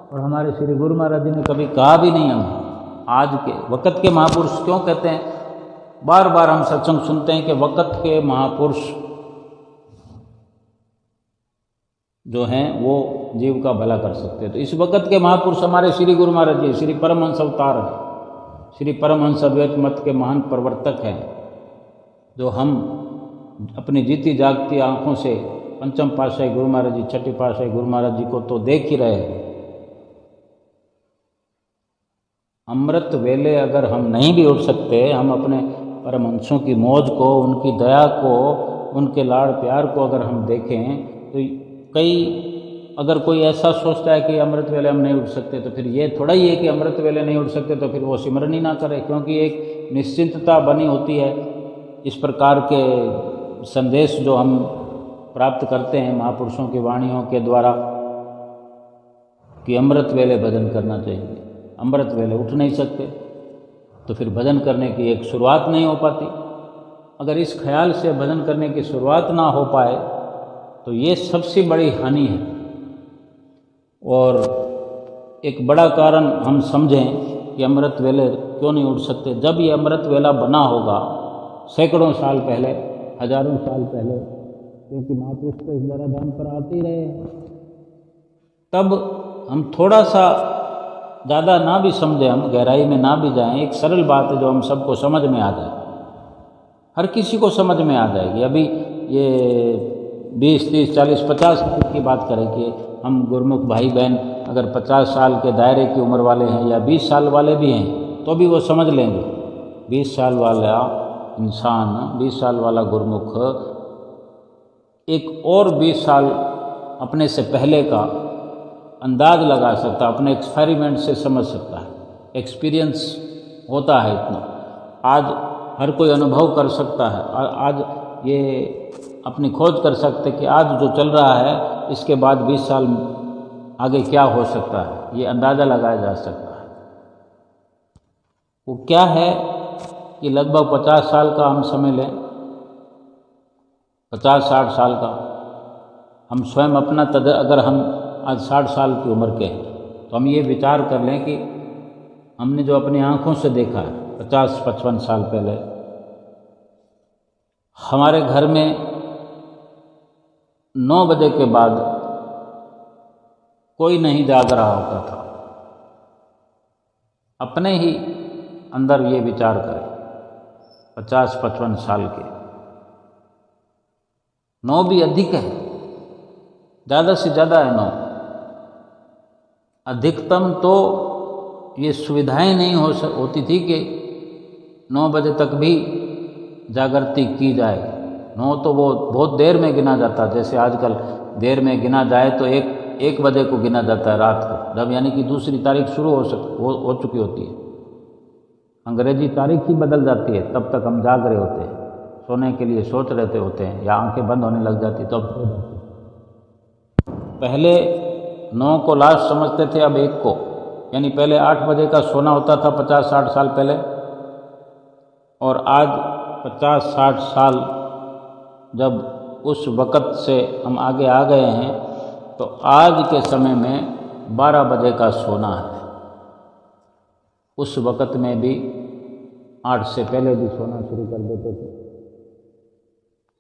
और हमारे श्री गुरु महाराज जी ने कभी कहा भी नहीं। हम आज के वक़्त के महापुरुष क्यों कहते हैं? बार बार हम सत्संग सुनते हैं कि वक़्त के महापुरुष जो हैं वो जीव का भला कर सकते हैं। तो इस वक़्त के महापुरुष हमारे श्री गुरु महाराज जी, श्री परमहंस अवतार हैं, श्री परमहंस अद्वैत मत के महान प्रवर्तक हैं, जो हम अपनी जीती जागती आँखों से पंचम पातशाही गुरु महाराज जी, छठी पातशाही गुरु महाराज जी को तो देख ही रहे हैं। अमृत वेले अगर हम नहीं भी उठ सकते, हम अपने परमहंसों की मौज को, उनकी दया को, उनके लाड़ प्यार को अगर हम देखें तो कई अगर कोई ऐसा सोचता है कि अमृत वेले हम नहीं उठ सकते, तो फिर ये थोड़ा ही है कि अमृत वेले नहीं उठ सकते तो फिर वो सिमरन ही ना करे, क्योंकि एक निश्चिंतता बनी होती है। इस प्रकार के संदेश जो हम प्राप्त करते हैं महापुरुषों की वाणियों के द्वारा कि अमृत वेले भजन करना चाहिए, अमृत वेले उठ नहीं सकते तो फिर भजन करने की एक शुरुआत नहीं हो पाती। अगर इस ख्याल से भजन करने की शुरुआत ना हो पाए तो ये सबसे बड़ी हानि है। और एक बड़ा कारण हम समझें कि अमृत वेले क्यों नहीं उठ सकते। जब ये अमृत वेला बना होगा सैकड़ों साल पहले, हजारों साल पहले, क्योंकि महापुरुष तो इस धराधाम पर आते ही रहे, तब हम थोड़ा सा ज़्यादा ना भी समझें, हम गहराई में ना भी जाएं, एक सरल बात है जो हम सबको समझ में आ जाए, हर किसी को समझ में आ जाएगी। अभी ये 20, 30, 40, 50 साल की बात करें कि हम गुरुमुख भाई बहन अगर 50 साल के दायरे की उम्र वाले हैं या 20 साल वाले भी हैं तो भी वो समझ लेंगे। 20 साल वाला इंसान, 20 साल वाला गुरुमुख एक और 20 साल अपने से पहले का अंदाज लगा सकता है, अपने एक्सपेरिमेंट से समझ सकता है, एक्सपीरियंस होता है इतना। आज हर कोई अनुभव कर सकता है, आज ये अपनी खोज कर सकते कि आज जो चल रहा है इसके बाद 20 साल आगे क्या हो सकता है, ये अंदाज़ा लगाया जा सकता है। वो क्या है कि लगभग 50 साल का हम समय लें, 50-60 साल का हम स्वयं अपना अगर हम आज 60 साल की उम्र के हैं तो हम ये विचार कर लें कि हमने जो अपनी आँखों से देखा है 50-55 साल पहले, हमारे घर में 9 बजे के बाद कोई नहीं जाग रहा होता था। अपने ही अंदर ये विचार करें, 50-55 साल के, 9 भी अधिक है, ज़्यादा से ज़्यादा है 9। अधिकतम तो ये सुविधाएं नहीं होती थी कि 9 बजे तक भी जागृति की जाए। 9 तो वो बहुत देर में गिना जाता, जैसे आजकल देर में गिना जाए तो 1 बजे को गिना जाता है रात को, जब यानी कि दूसरी तारीख शुरू हो चुकी होती है। अंग्रेजी तारीख ही बदल जाती है, तब तक हम जाग रहे होते हैं, सोने के लिए सोच रहे होते हैं या आंखें बंद होने लग जाती तब सो जाते। पहले 9 को लास्ट समझते थे, अब 1 को, यानी पहले 8 बजे का सोना होता था 50-60 साल पहले, और आज 50-60 साल जब उस वक़्त से हम आगे आ गए हैं तो आज के समय में 12 बजे का सोना है। उस वक़्त में भी 8 से पहले भी सोना शुरू कर देते थे,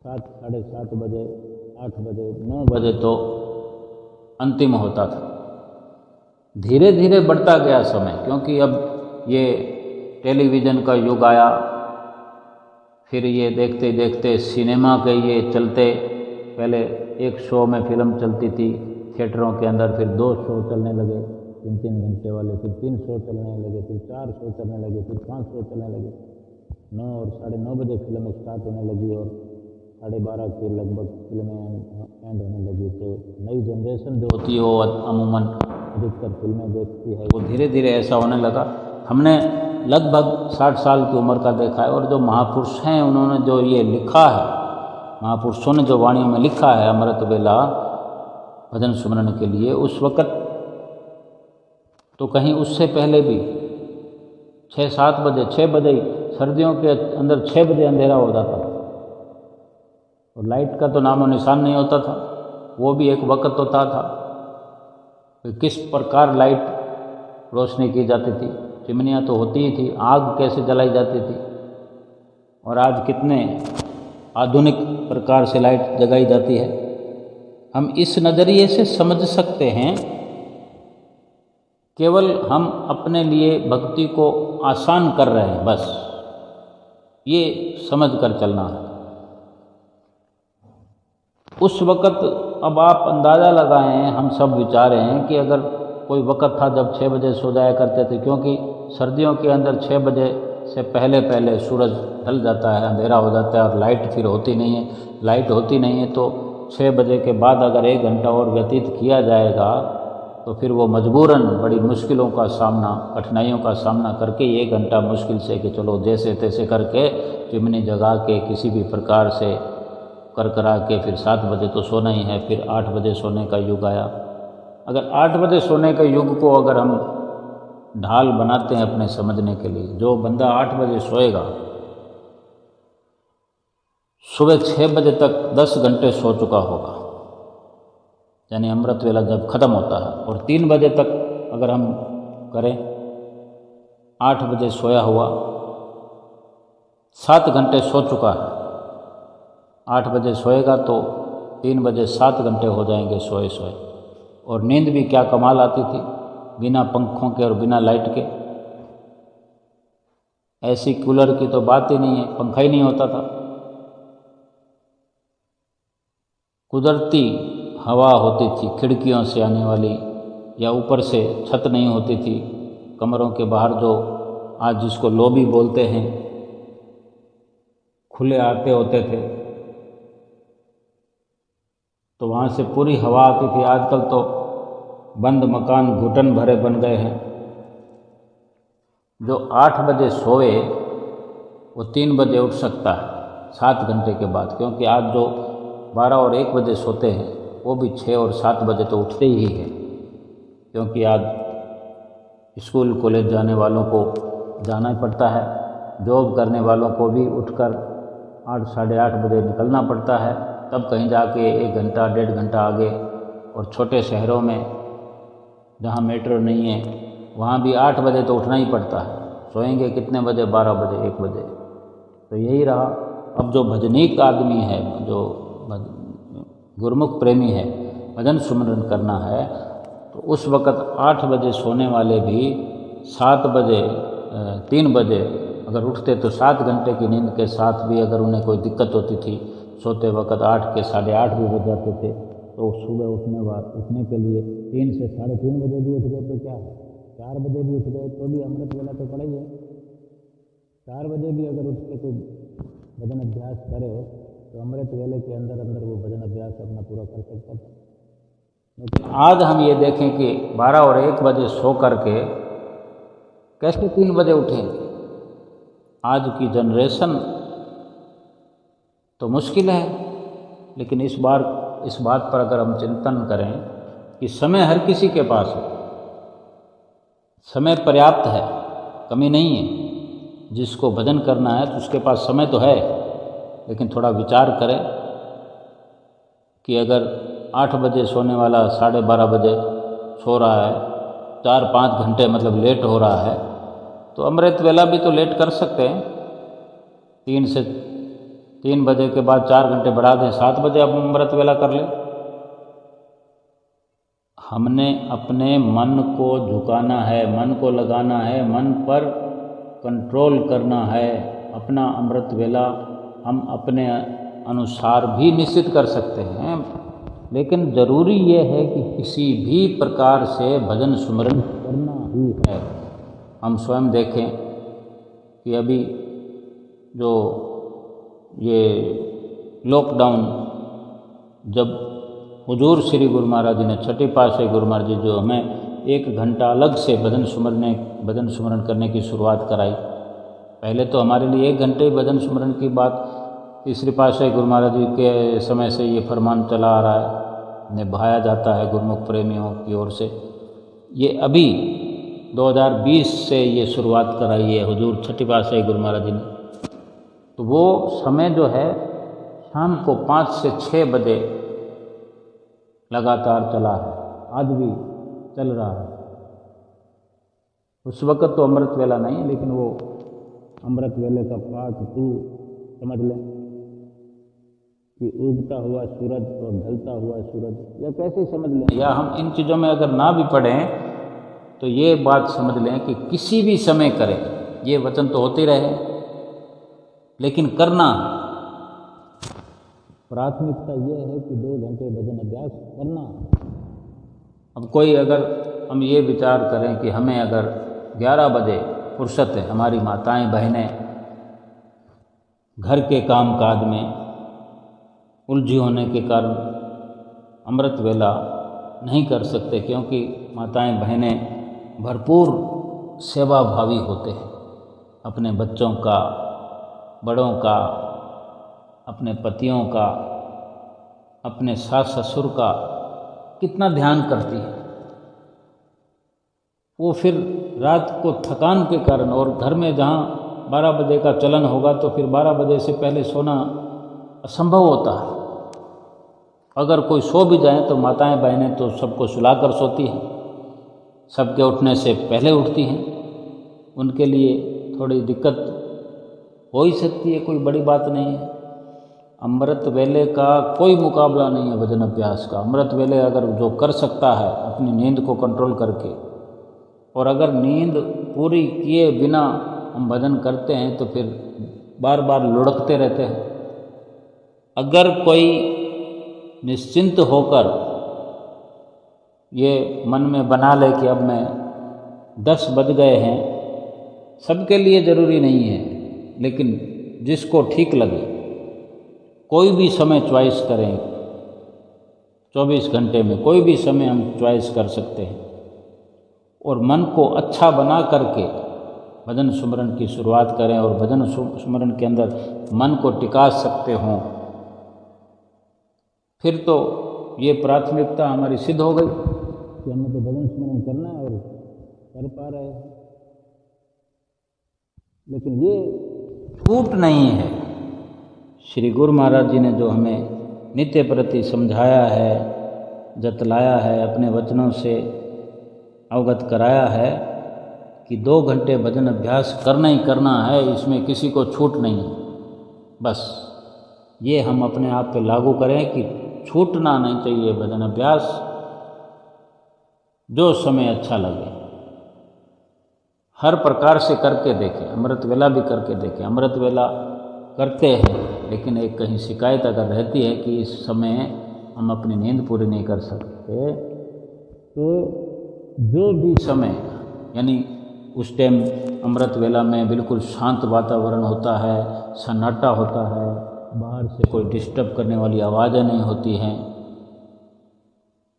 7, साढ़े 7 बजे, 8 बजे, 9 बजे तो अंतिम होता था। धीरे धीरे बढ़ता गया समय, क्योंकि अब ये टेलीविज़न का युग आया, फिर ये देखते देखते सिनेमा के ये चलते, पहले एक शो में फिल्म चलती थी थिएटरों के अंदर, फिर 2 शो चलने लगे 3-3 घंटे वाले, फिर 3 शो चलने लगे, फिर 4 शो चलने लगे, फिर 5 शो चलने लगे। 9 और 9:30 बजे फिल्म स्टार्ट होने लगी और 12:30 के लगभग फिल्में एंड होने लगी। तो नई जनरेशन जो होती है वो अमूमन अधिकतर फिल्में देखती है, वो धीरे धीरे ऐसा होने लगा। हमने लगभग 60 साल की उम्र का देखा है, और जो महापुरुष हैं उन्होंने जो ये लिखा है, महापुरुषों ने जो वाणियों में लिखा है अमृत वेला भजन सुमरन के लिए, उस वक़्त तो कहीं उससे पहले भी 6-7 बजे, 6 बजे सर्दियों के अंदर 6 बजे अंधेरा हो जाता था और लाइट का तो नामो निशान नहीं होता था। वो भी एक वक़्त होता था कि किस प्रकार लाइट रोशनी की जाती थी, चिमनियाँ तो होती ही थी, आग कैसे जलाई जाती थी, और आज कितने आधुनिक प्रकार से लाइट जगाई जाती है। हम इस नज़रिए से समझ सकते हैं, केवल हम अपने लिए भक्ति को आसान कर रहे हैं, बस ये समझ कर चलना है। उस वक़्त अब आप अंदाज़ा लगाएं, हम सब विचारें कि अगर कोई वक़्त था जब 6 बजे सो जाया करते थे, क्योंकि सर्दियों के अंदर 6 बजे से पहले पहले सूरज ढल जाता है, अंधेरा हो जाता है और लाइट फिर होती नहीं है। लाइट होती नहीं है तो 6 बजे के बाद अगर 1 घंटा और व्यतीत किया जाएगा तो फिर वो मजबूरन बड़ी मुश्किलों का सामना, कठिनाइयों का सामना करके 1 घंटा मुश्किल से कि चलो जैसे तैसे करके चिमनी जगा के किसी भी प्रकार से कर करा के फिर 7 बजे तो सोना ही है, फिर 8 बजे सोने का युग आया। अगर 8 बजे सोने के युग को अगर हम ढाल बनाते हैं अपने समझने के लिए, जो बंदा 8 बजे सोएगा सुबह 6 बजे तक 10 घंटे सो चुका होगा, यानी अमृत वेला जब ख़त्म होता है। और 3 बजे तक अगर हम करें, 8 बजे सोया हुआ 7 घंटे सो चुका है, 8 बजे सोएगा तो 3 बजे 7 घंटे हो जाएंगे सोए सोए। और नींद भी क्या कमाल आती थी, बिना पंखों के और बिना लाइट के। ऐसी कूलर की तो बात ही नहीं है, पंखा ही नहीं होता था। कुदरती हवा होती थी खिड़कियों से आने वाली, या ऊपर से छत नहीं होती थी कमरों के बाहर, जो आज जिसको लॉबी बोलते हैं, खुले आते होते थे तो वहाँ से पूरी हवा आती थी। आजकल तो बंद मकान घुटन भरे बन गए हैं। जो 8 बजे सोए वो 3 बजे उठ सकता है 7 घंटे के बाद, क्योंकि आज जो 12 और 1 बजे सोते हैं वो भी 6 और 7 बजे तो उठते ही हैं, क्योंकि आज स्कूल कॉलेज जाने वालों को जाना ही पड़ता है, जॉब करने वालों को भी उठकर 8 साढ़े 8 बजे निकलना पड़ता है, तब कहीं जाके 1 घंटा 1.5 घंटा आगे। और छोटे शहरों में जहाँ मेट्रो नहीं है वहाँ भी 8 बजे तो उठना ही पड़ता है। सोएंगे कितने बजे, 12 बजे 1 बजे। तो यही रहा। अब जो भजनीक आदमी है, जो गुरमुख प्रेमी है, भजन सुमरन करना है, तो उस वक़्त 8 बजे सोने वाले भी 7 बजे 3 बजे अगर उठते तो 7 घंटे की नींद के साथ भी अगर उन्हें कोई दिक्कत होती थी, सोते वक़्त 8 के साढ़े 8 भी बज जाते थे, तो सुबह उठने के लिए 3 से साढ़े 3 बजे भी उठ गए तो क्या है, 4 बजे भी उठ गए तो भी अमृत वेला तो पड़ा ही है। 4 बजे भी अगर उठ के कोई भजन अभ्यास करे तो अमृत वेले के अंदर अंदर वो भजन अभ्यास अपना पूरा कर सकता था। लेकिन आज हम ये देखें कि 12 और 1 बजे सो करके कैसे 3 बजे उठेंगे। आज की जनरेशन तो मुश्किल है, लेकिन इस बात पर अगर हम चिंतन करें कि समय हर किसी के पास है, समय पर्याप्त है, कमी नहीं है। जिसको भजन करना है तो उसके पास समय तो है, लेकिन थोड़ा विचार करें कि अगर 8 बजे सोने वाला 12:30 बजे सो रहा है, 4-5 घंटे मतलब लेट हो रहा है, तो अमृत वेला भी तो लेट कर सकते हैं। 3 बजे के बाद 4 घंटे बढ़ा दें, 7 बजे अब अमृत वेला कर लें। हमने अपने मन को झुकाना है, मन को लगाना है, मन पर कंट्रोल करना है। अपना अमृत वेला हम अपने अनुसार भी निश्चित कर सकते हैं, लेकिन ज़रूरी ये है कि किसी भी प्रकार से भजन सुमरन करना ही है। हम स्वयं देखें कि अभी जो ये लॉकडाउन, जब हुजूर श्री गुरु महाराज जी ने, छठी पातशाही गुरु महाराज जी जो हमें 1 घंटा अलग से भजन सुमरन करने की शुरुआत कराई। पहले तो हमारे लिए 1 घंटे भजन सुमरन की बात तीसरी पातशाही गुरु महाराज जी के समय से ये फरमान चला आ रहा है, निभाया जाता है गुरुमुख प्रेमियों की ओर से। ये अभी 2020 से ये शुरुआत कराई है हुजूर छठी पातशाही गुरु महाराज जी ने। तो वो समय जो है शाम को 5 से 6 बजे लगातार चला है, आज भी चल रहा है। उस वक़्त तो अमृत वेला नहीं, लेकिन वो अमृत वेले का पार्ट 2 समझ लें कि उगता हुआ सूरज और ढलता हुआ सूरज, या कैसे समझ लें, या हम इन चीज़ों में अगर ना भी पढ़ें तो ये बात समझ लें कि किसी भी समय करें, ये वचन तो होते रहे, लेकिन करना प्राथमिकता ये है कि 2 घंटे भजन अभ्यास करना। अब कोई अगर हम ये विचार करें कि हमें अगर 11 बजे फुर्सत है, हमारी माताएं बहनें घर के काम काज में उलझी होने के कारण अमृत वेला नहीं कर सकते, क्योंकि माताएं बहनें भरपूर सेवा भावी होते हैं। अपने बच्चों का, बड़ों का, अपने पतियों का, अपने सास ससुर का कितना ध्यान करती है। वो फिर रात को थकान के कारण, और घर में जहाँ 12 बजे का चलन होगा तो फिर 12 बजे से पहले सोना असंभव होता है। अगर कोई सो भी जाए तो माताएं बहनें तो सबको सुलाकर सोती हैं, सबके उठने से पहले उठती हैं। उनके लिए थोड़ी दिक्कत हो ही सकती है, कोई बड़ी बात नहीं है। अमृत वेले का कोई मुकाबला नहीं है भजन अभ्यास का। अमृत वेले अगर जो कर सकता है अपनी नींद को कंट्रोल करके, और अगर नींद पूरी किए बिना हम भजन करते हैं तो फिर बार बार लुढ़कते रहते हैं। अगर कोई निश्चिंत होकर ये मन में बना ले कि अब मैं 10 बज गए हैं, सबके लिए ज़रूरी नहीं है, लेकिन जिसको ठीक लगे कोई भी समय चॉइस करें। 24 घंटे में कोई भी समय हम चॉइस कर सकते हैं, और मन को अच्छा बना करके भजन सुमरन की शुरुआत करें, और भजन सुमरन के अंदर मन को टिका सकते हों, फिर तो ये प्राथमिकता हमारी सिद्ध हो गई कि हमें तो भजन सुमरन करना है और कर पा रहे हैं। लेकिन ये छूट नहीं है। श्री गुरु महाराज जी ने जो हमें नित्य प्रति समझाया है, जतलाया है, अपने वचनों से अवगत कराया है कि 2 घंटे भजन अभ्यास करना ही करना है, इसमें किसी को छूट नहीं। बस ये हम अपने आप पे लागू करें कि छूटना नहीं चाहिए भजन अभ्यास। जो समय अच्छा लगे हर प्रकार से करके देखें। अमृत वेला भी करके देखें। अमृत वेला करते हैं, लेकिन एक कहीं शिकायत अगर रहती है कि इस समय हम अपनी नींद पूरी नहीं कर सकते, तो जो भी समय, यानी उस टाइम अमृत वेला में बिल्कुल शांत वातावरण होता है, सन्नाटा होता है, बाहर से कोई डिस्टर्ब करने वाली आवाज़ें नहीं होती हैं।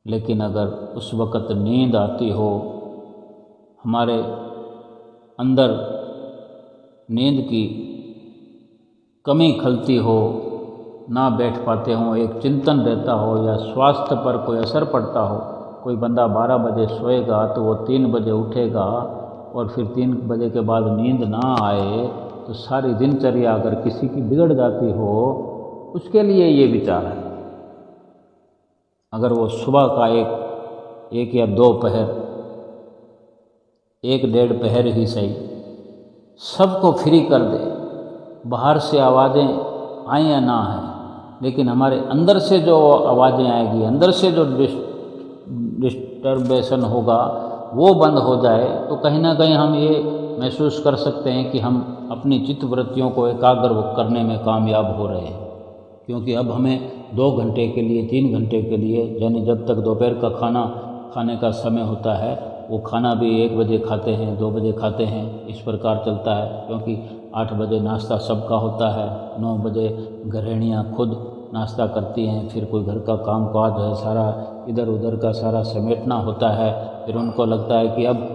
लेकिन अगर उस वक़्त नींद आती हो, हमारे अंदर नींद की कमी खलती हो, ना बैठ पाते हों, एक चिंतन रहता हो, या स्वास्थ्य पर कोई असर पड़ता हो, कोई बंदा 12 बजे सोएगा तो वो 3 बजे उठेगा, और फिर 3 बजे के बाद नींद ना आए तो सारी दिनचर्या अगर किसी की बिगड़ जाती हो, उसके लिए ये विचार है। अगर वो सुबह का एक या 2 पहर, 1-1.5 पहर ही सही, सबको फ्री कर दे, बाहर से आवाज़ें आए या ना आए, लेकिन हमारे अंदर से जो आवाज़ें आएगी, अंदर से जो डिस्टर्बेशन होगा वो बंद हो जाए, तो कहीं ना कहीं हम ये महसूस कर सकते हैं कि हम अपनी चित्त वृत्तियों को एकाग्र करने में कामयाब हो रहे हैं। क्योंकि अब हमें 2 घंटे के लिए, 3 घंटे के लिए, यानी जब तक दोपहर का खाना खाने का समय होता है, वो खाना भी 1 बजे खाते हैं, 2 बजे खाते हैं, इस प्रकार चलता है। क्योंकि 8 बजे नाश्ता सबका होता है, 9 बजे गृहिणियाँ खुद नाश्ता करती हैं, फिर कोई घर का काम काज है, सारा इधर उधर का सारा समेटना होता है। फिर उनको लगता है कि अब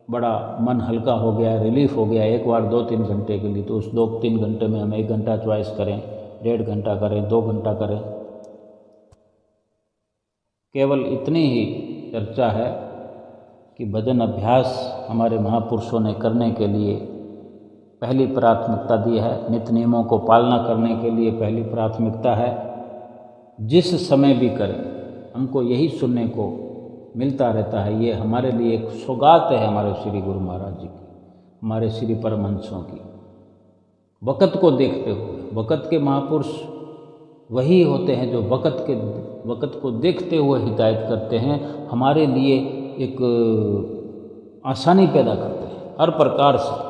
बड़ा मन हल्का हो गया, रिलीफ हो गया एक बार 2-3 घंटे के लिए, तो उस 2-3 घंटे में हम 1 घंटा चॉइस करें, 1.5 घंटा करें, 2 घंटा करें। केवल इतनी ही चर्चा है कि भजन अभ्यास हमारे महापुरुषों ने करने के लिए पहली प्राथमिकता दी है। नित्य नियमों को पालना करने के लिए पहली प्राथमिकता है। जिस समय भी करें हमको यही सुनने को मिलता रहता है। ये हमारे लिए एक सौगात है हमारे श्री गुरु महाराज जी की, हमारे श्री परमहंसों की। वक़्त को देखते हुए, वक़्त के महापुरुष वही होते हैं जो वक़्त को देखते हुए हिदायत करते हैं, हमारे लिए एक आसानी पैदा करते हैं हर प्रकार से।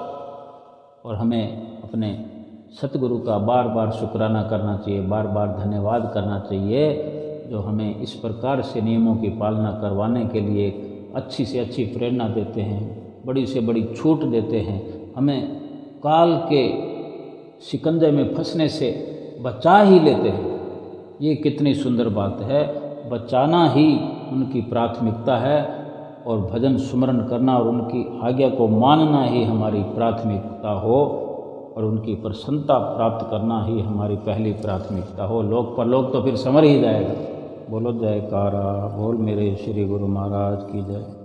और हमें अपने सतगुरु का बार बार शुक्राना करना चाहिए, बार बार धन्यवाद करना चाहिए, जो हमें इस प्रकार से नियमों की पालना करवाने के लिए अच्छी से अच्छी प्रेरणा देते हैं, बड़ी से बड़ी छूट देते हैं, हमें काल के शिकंजे में फंसने से बचा ही लेते हैं। ये कितनी सुंदर बात है। बचाना ही उनकी प्राथमिकता है और भजन सुमरन करना और उनकी आज्ञा को मानना ही हमारी प्राथमिकता हो और उनकी प्रसन्नता प्राप्त करना ही हमारी पहली प्राथमिकता हो। लोक परलोक तो फिर समर ही जाएगा। बोलो जयकारा, बोल मेरे श्री गुरु महाराज की जय।